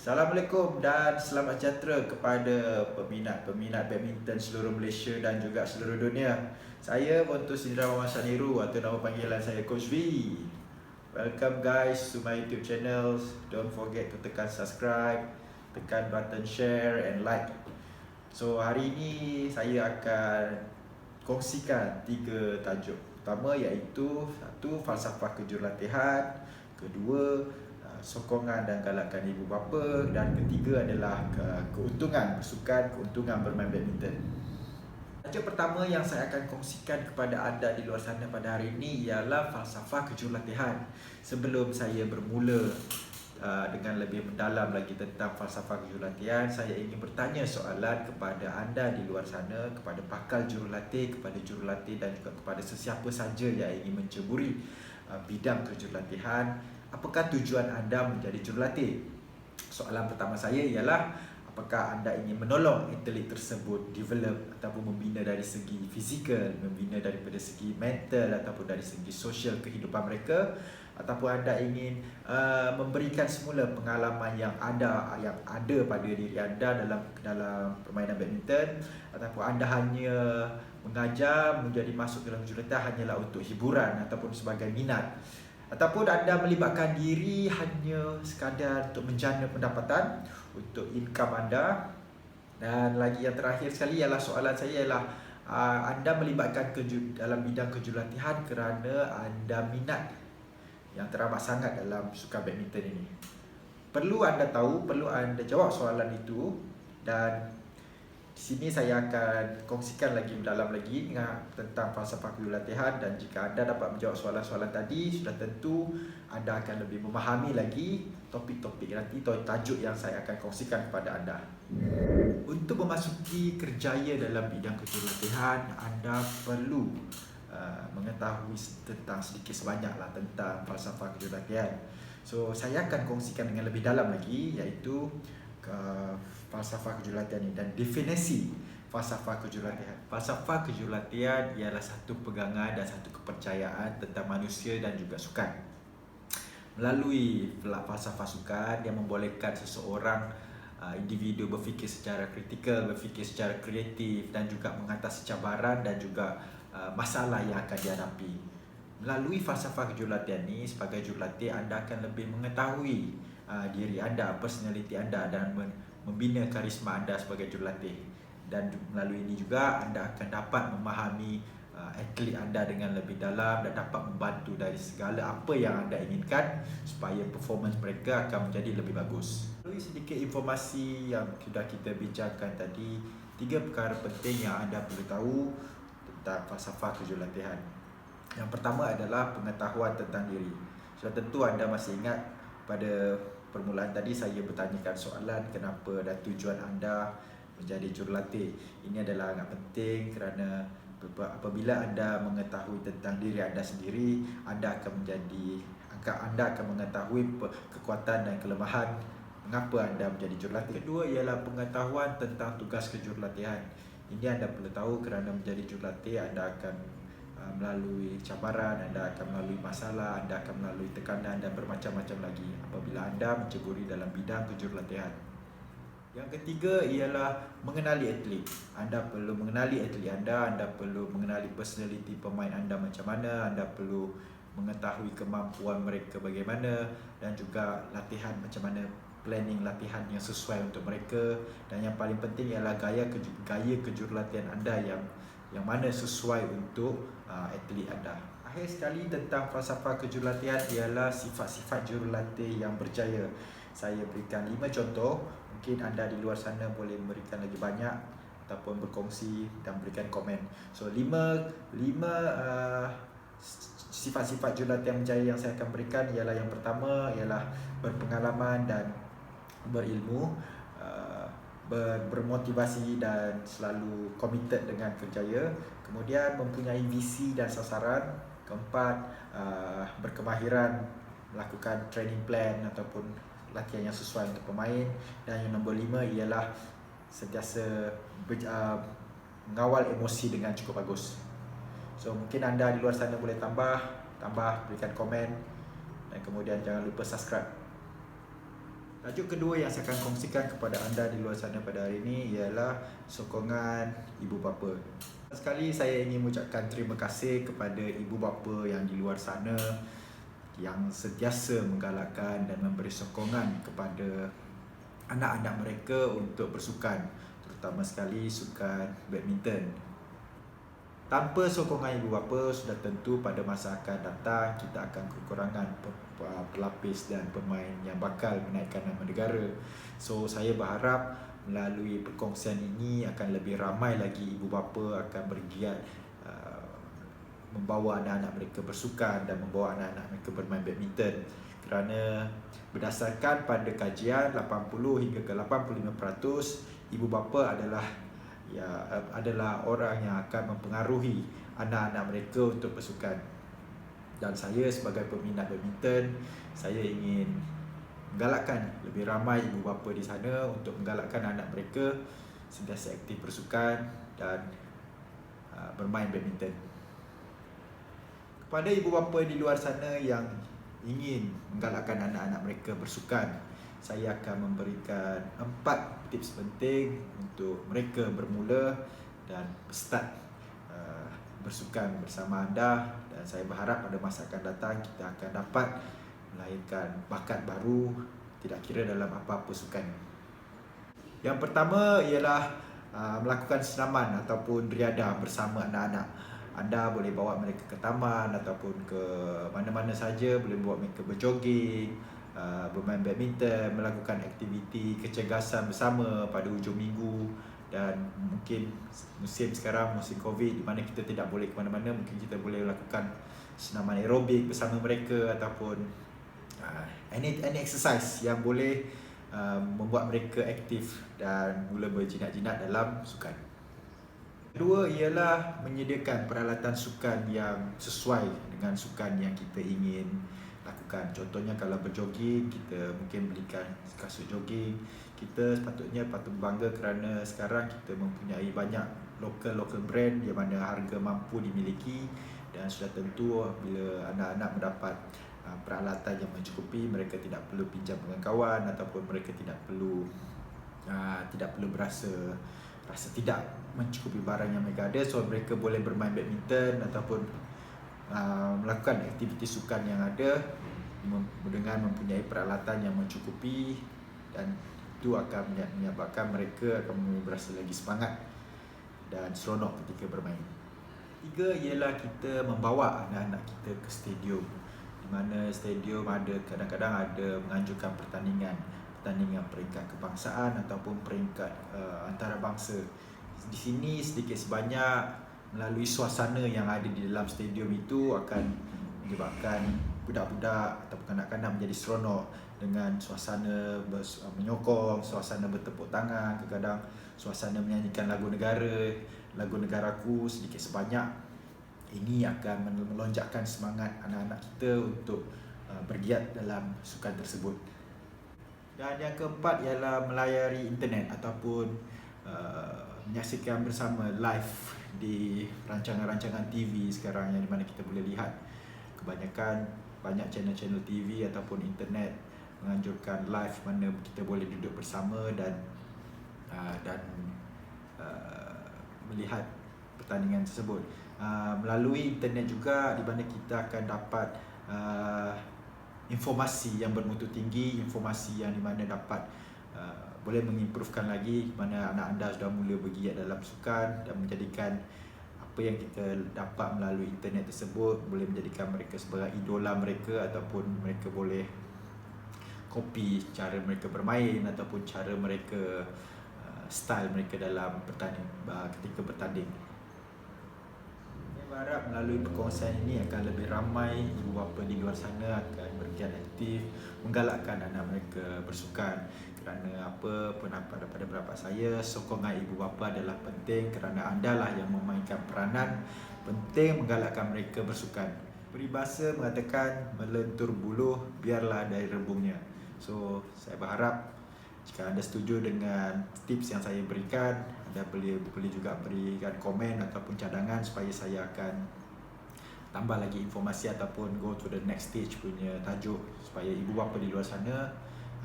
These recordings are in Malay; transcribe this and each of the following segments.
Assalamualaikum dan selamat sejahtera kepada peminat-peminat badminton seluruh Malaysia dan juga seluruh dunia. Saya Pontus Indra Muhammad Saniru atau nama panggilan saya Coach V. Welcome guys to my YouTube channel. Don't forget to tekan subscribe, tekan button share and like. So hari ini saya akan kongsikan 3 tajuk. Pertama iaitu satu, falsafah kejurulatihan. Kedua, sokongan dan galakan ibu bapa. Dan ketiga adalah keuntungan bersukan, keuntungan bermain badminton. Tajuk pertama yang saya akan kongsikan kepada anda di luar sana pada hari ini ialah falsafah kejurulatihan. Sebelum saya bermula dengan lebih mendalam lagi tentang falsafah kejurulatihan, saya ingin bertanya soalan kepada anda di luar sana, kepada pakar jurulatih, kepada jurulatih dan juga kepada sesiapa saja yang ingin menceburi bidang kejurulatihan. Apakah tujuan anda menjadi jurulatih? Soalan pertama saya ialah, apakah anda ingin menolong atlet tersebut develop ataupun membina dari segi fizikal, membina daripada segi mental ataupun dari segi sosial kehidupan mereka, ataupun anda ingin memberikan semula pengalaman yang ada pada diri anda dalam permainan badminton, ataupun anda hanya mengajar menjadi masuk dalam jurulatih hanyalah untuk hiburan ataupun sebagai minat, ataupun anda melibatkan diri hanya sekadar untuk menjana pendapatan untuk income anda. Dan lagi yang terakhir sekali ialah soalan saya ialah anda melibatkan dalam bidang kejurulatihan kerana anda minat yang teramat sangat dalam sukan badminton ini. Perlu anda tahu, perlu anda jawab soalan itu, dan di sini saya akan kongsikan lagi mendalam lagi tentang falsafah kejurulatihan. Dan jika anda dapat menjawab soalan-soalan tadi, sudah tentu anda akan lebih memahami lagi topik-topik nanti atau tajuk yang saya akan kongsikan kepada anda. Untuk memasuki kerjaya dalam bidang kejurulatihan, anda perlu mengetahui tentang sedikit sebanyaklah tentang falsafah kejurulatihan. So saya akan kongsikan dengan lebih dalam lagi, iaitu falsafah kejurulatihan ini dan definisi falsafah kejurulatihan. Falsafah kejurulatihan ialah satu pegangan dan satu kepercayaan tentang manusia dan juga sukan. Melalui falsafah sukan yang membolehkan seseorang individu berfikir secara kritikal, berfikir secara kreatif dan juga mengatasi cabaran dan juga masalah yang akan dihadapi. Melalui falsafah kejurulatihan ini, sebagai jurulatih anda akan lebih mengetahui diri anda, personaliti anda, dan membina karisma anda sebagai jurulatih. Dan melalui ini juga anda akan dapat memahami atlet anda dengan lebih dalam dan dapat membantu dari segala apa yang anda inginkan supaya performance mereka akan menjadi lebih bagus. Melalui sedikit informasi yang sudah kita bincangkan tadi, 3 perkara penting yang anda perlu tahu tentang falsafah kejurulatihan. Yang pertama adalah pengetahuan tentang diri. Sudah tentu anda masih ingat pada permulaan tadi saya bertanyakan soalan kenapa dan tujuan anda menjadi jurulatih. Ini adalah sangat penting kerana apabila anda mengetahui tentang diri anda sendiri, anda akan mengetahui kekuatan dan kelemahan mengapa anda menjadi jurulatih. Kedua ialah pengetahuan tentang tugas kejurulatihan. Ini anda perlu tahu kerana menjadi jurulatih anda akan melalui cabaran, anda akan melalui masalah, anda akan melalui tekanan dan bermacam-macam lagi apabila anda menceburi dalam bidang kejurulatihan. Yang ketiga ialah mengenali atlet. Anda perlu mengenali atlet anda perlu mengenali personaliti pemain anda macam mana, anda perlu mengetahui kemampuan mereka bagaimana, dan juga latihan macam mana, planning latihan yang sesuai untuk mereka. Dan yang paling penting ialah gaya kejurulatihan anda yang mana sesuai untuk atlet anda. Akhir sekali tentang falsafah kejurulatihan ialah sifat-sifat jurulatih yang berjaya. Saya berikan 5 contoh, mungkin anda di luar sana boleh memberikan lagi banyak ataupun berkongsi dan berikan komen. So 5 sifat-sifat jurulatih yang berjaya yang saya akan berikan ialah, yang pertama ialah berpengalaman dan berilmu, bermotivasi dan selalu committed dengan kerjaya. Kemudian mempunyai visi dan sasaran. Keempat, berkemahiran melakukan training plan ataupun latihan yang sesuai untuk pemain. Dan yang nombor 5 ialah sentiasa mengawal emosi dengan cukup bagus. So mungkin anda di luar sana boleh tambah, berikan komen, dan kemudian jangan lupa subscribe. Tajuk kedua yang saya akan kongsikan kepada anda di luar sana pada hari ini ialah sokongan ibu bapa. Sekali saya ingin mengucapkan terima kasih kepada ibu bapa yang di luar sana yang sentiasa menggalakkan dan memberi sokongan kepada anak-anak mereka untuk bersukan, terutama sekali sukan badminton. Tanpa sokongan ibu bapa, sudah tentu pada masa akan datang kita akan kekurangan pelapis dan pemain yang bakal menaikkan nama negara. So saya berharap melalui perkongsian ini akan lebih ramai lagi ibu bapa akan bergiat membawa anak-anak mereka bersukan dan membawa anak-anak mereka bermain badminton. Kerana berdasarkan pada kajian 80 hingga ke 85% ibu bapa adalah orang yang akan mempengaruhi anak-anak mereka untuk bersukan. Dan saya sebagai peminat badminton, saya ingin menggalakkan lebih ramai ibu bapa di sana untuk menggalakkan anak mereka sentiasa aktif bersukan dan bermain badminton. Kepada ibu bapa di luar sana yang ingin menggalakkan anak-anak mereka bersukan, saya akan memberikan 4 tips penting untuk mereka bermula dan start bersukan bersama anda, dan saya berharap pada masa akan datang kita akan dapat melahirkan bakat baru tidak kira dalam apa-apa sukan. Yang pertama ialah melakukan senaman ataupun riadah bersama anak-anak. Anda boleh bawa mereka ke taman ataupun ke mana-mana saja, boleh bawa mereka berjoging, bermain badminton, melakukan aktiviti kecergasan bersama pada hujung minggu. Dan mungkin musim sekarang, musim Covid, di mana kita tidak boleh ke mana-mana, mungkin kita boleh lakukan senaman aerobik bersama mereka ataupun any exercise yang boleh membuat mereka aktif dan mula berjinak-jinak dalam sukan. Kedua ialah menyediakan peralatan sukan yang sesuai dengan sukan yang kita ingin lakukan. Contohnya kalau berjoging, kita mungkin belikan kasut jogging. Kita patut bangga kerana sekarang kita mempunyai banyak local brand yang mana harga mampu dimiliki, dan sudah tentu bila anak-anak mendapat peralatan yang mencukupi, mereka tidak perlu pinjam dengan kawan ataupun mereka tidak perlu berasa tidak mencukupi barang yang mereka ada. So mereka boleh bermain badminton ataupun melakukan aktiviti sukan yang ada dengan mempunyai peralatan yang mencukupi, dan itu akan menyebabkan mereka akan berasa lagi semangat dan seronok ketika bermain. Tiga ialah kita membawa anak-anak kita ke stadium, di mana stadium kadang-kadang ada menganjurkan pertandingan peringkat kebangsaan ataupun peringkat antarabangsa. Di sini sedikit sebanyak melalui suasana yang ada di dalam stadium itu akan menyebabkan budak-budak atau kanak-kanak menjadi seronok dengan suasana menyokong, suasana bertepuk tangan, kadang-kadang suasana menyanyikan lagu negaraku sedikit sebanyak. Ini akan melonjakkan semangat anak-anak kita untuk bergiat dalam sukan tersebut. Dan yang keempat ialah melayari internet ataupun menyaksikan bersama live di rancangan-rancangan TV sekarang, yang di mana kita boleh lihat kebanyakan banyak channel-channel TV ataupun internet menganjurkan live mana kita boleh duduk bersama dan melihat pertandingan tersebut. Melalui internet juga, di mana kita akan dapat informasi yang bermutu tinggi, informasi yang di mana dapat boleh mengimprovekan lagi mana anak anda sudah mula bergiat dalam sukan, dan menjadikan apa yang kita dapat melalui internet tersebut boleh menjadikan mereka sebagai idola mereka, ataupun mereka boleh kopi cara mereka bermain ataupun cara mereka style mereka dalam ketika bertanding. Saya berharap melalui perkongsian ini akan lebih ramai ibu bapa di luar sana akan bergiat aktif menggalakkan anak mereka bersukan. Kerana pendapat saya, sokongan ibu bapa adalah penting kerana anda lah yang memainkan peranan penting menggalakkan mereka bersukan. Peribahasa mengatakan melentur buluh biarlah dari rebungnya. So saya berharap jika anda setuju dengan tips yang saya berikan, anda boleh juga berikan komen ataupun cadangan supaya saya akan tambah lagi informasi ataupun go to the next stage punya tajuk, supaya ibu bapa di luar sana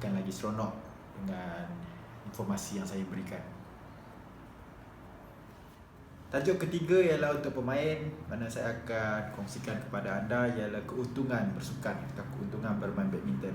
akan lagi seronok dengan informasi yang saya berikan. Tajuk ketiga ialah untuk pemain, mana saya akan kongsikan kepada anda ialah keuntungan bersukan atau keuntungan bermain badminton.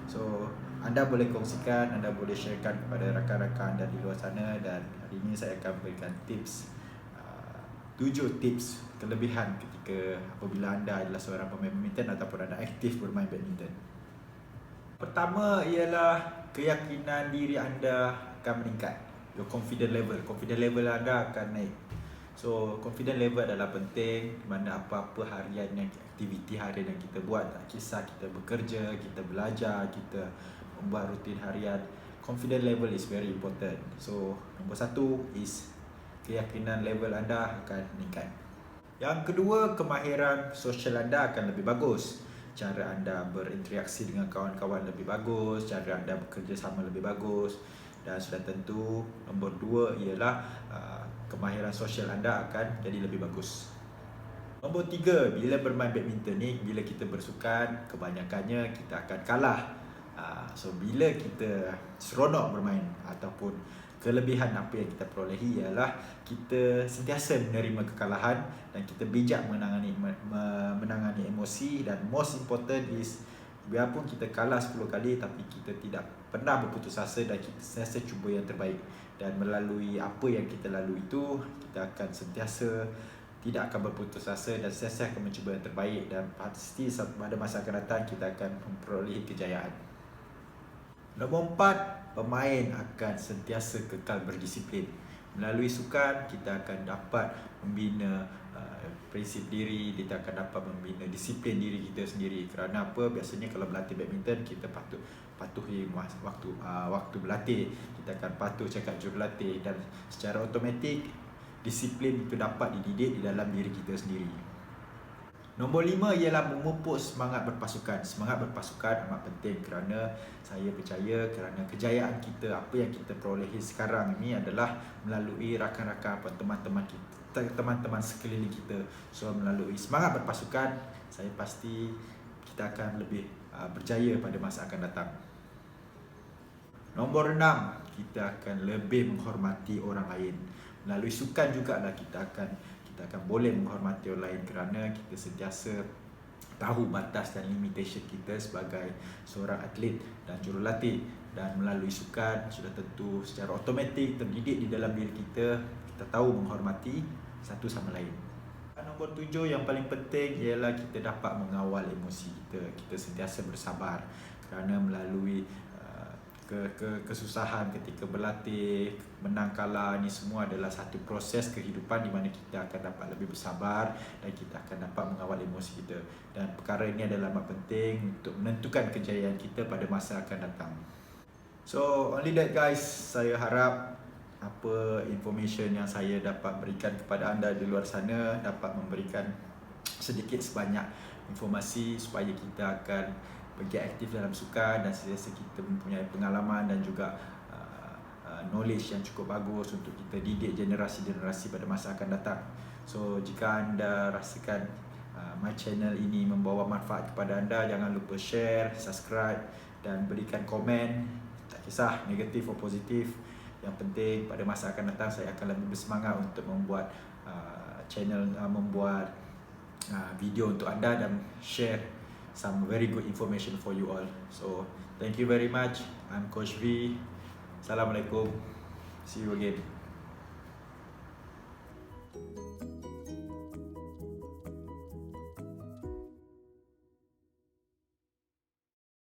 So, anda boleh kongsikan, anda boleh sharekan kepada rakan-rakan anda di luar sana, dan hari ini saya akan berikan tips 7 tips kelebihan ketika apabila anda adalah seorang pemain badminton ataupun anda aktif bermain badminton. Pertama ialah keyakinan diri anda akan meningkat. Your confidence level anda akan naik. So, confidence level adalah penting, di mana apa-apa harian yang aktiviti harian yang kita buat, tak kisah kita bekerja, kita belajar, kita membuat rutin harian, confidence level is very important. So, nombor 1 is keyakinan level anda akan meningkat. Yang kedua, kemahiran sosial anda akan lebih bagus. Cara anda berinteraksi dengan kawan-kawan lebih bagus, cara anda bekerja sama lebih bagus. Dan sudah tentu nombor 2 ialah kemahiran sosial anda akan jadi lebih bagus. Nombor 3, bila bermain badminton ni, bila kita bersukan, kebanyakannya kita akan kalah. So bila kita seronok bermain ataupun kelebihan apa yang kita perolehi ialah kita sentiasa menerima kekalahan dan kita bijak menangani emosi, dan most important is biarpun kita kalah 10 kali tapi kita tidak pernah berputus asa dan kita sentiasa cuba yang terbaik, dan melalui apa yang kita lalui itu kita akan sentiasa tidak akan berputus asa dan sentiasa akan mencuba yang terbaik, dan pasti pada masa akan datang kita akan memperolehi kejayaan. Nombor 4, pemain akan sentiasa kekal berdisiplin. Melalui sukan kita akan dapat membina prinsip diri, kita akan dapat membina disiplin diri kita sendiri. Kerana apa? Biasanya kalau berlatih badminton kita patuhi waktu berlatih, kita akan patuh cakap jurulatih, dan secara automatik disiplin itu dapat dididik di dalam diri kita sendiri. Nombor 5 ialah memupuk semangat berpasukan. Semangat berpasukan amat penting kerana saya percaya kerana kejayaan kita, apa yang kita perolehi sekarang ini adalah melalui rakan-rakan atau teman-teman kita, teman-teman sekeliling kita. So melalui semangat berpasukan, saya pasti kita akan lebih berjaya pada masa akan datang. Nombor 6, kita akan lebih menghormati orang lain. Melalui sukan jugalah kita akan boleh menghormati orang lain kerana kita sentiasa tahu batas dan limitation kita sebagai seorang atlet dan jurulatih, dan melalui sukan sudah tentu secara automatik terdidik di dalam diri kita, kita tahu menghormati satu sama lain. Nombor 7 yang paling penting ialah kita dapat mengawal emosi kita. Kita sentiasa bersabar kerana melalui kesusahan ketika berlatih, menang kalah, ni semua adalah satu proses kehidupan di mana kita akan dapat lebih bersabar dan kita akan dapat mengawal emosi kita, dan perkara ini adalah amat penting untuk menentukan kejayaan kita pada masa akan datang. So only that guys, saya harap apa information yang saya dapat berikan kepada anda di luar sana dapat memberikan sedikit sebanyak informasi supaya kita akan pergi aktif dalam sukan, dan sentiasa kita mempunyai pengalaman dan juga knowledge yang cukup bagus untuk kita didik generasi-generasi pada masa akan datang. So jika anda rasakan my channel ini membawa manfaat kepada anda, jangan lupa share, subscribe dan berikan komen. Tak kisah negatif atau positif, yang penting pada masa akan datang saya akan lebih bersemangat untuk membuat channel, membuat video untuk anda dan share some very good information for you all. So thank you very much. I'm Coach V. Assalamualaikum. See you again.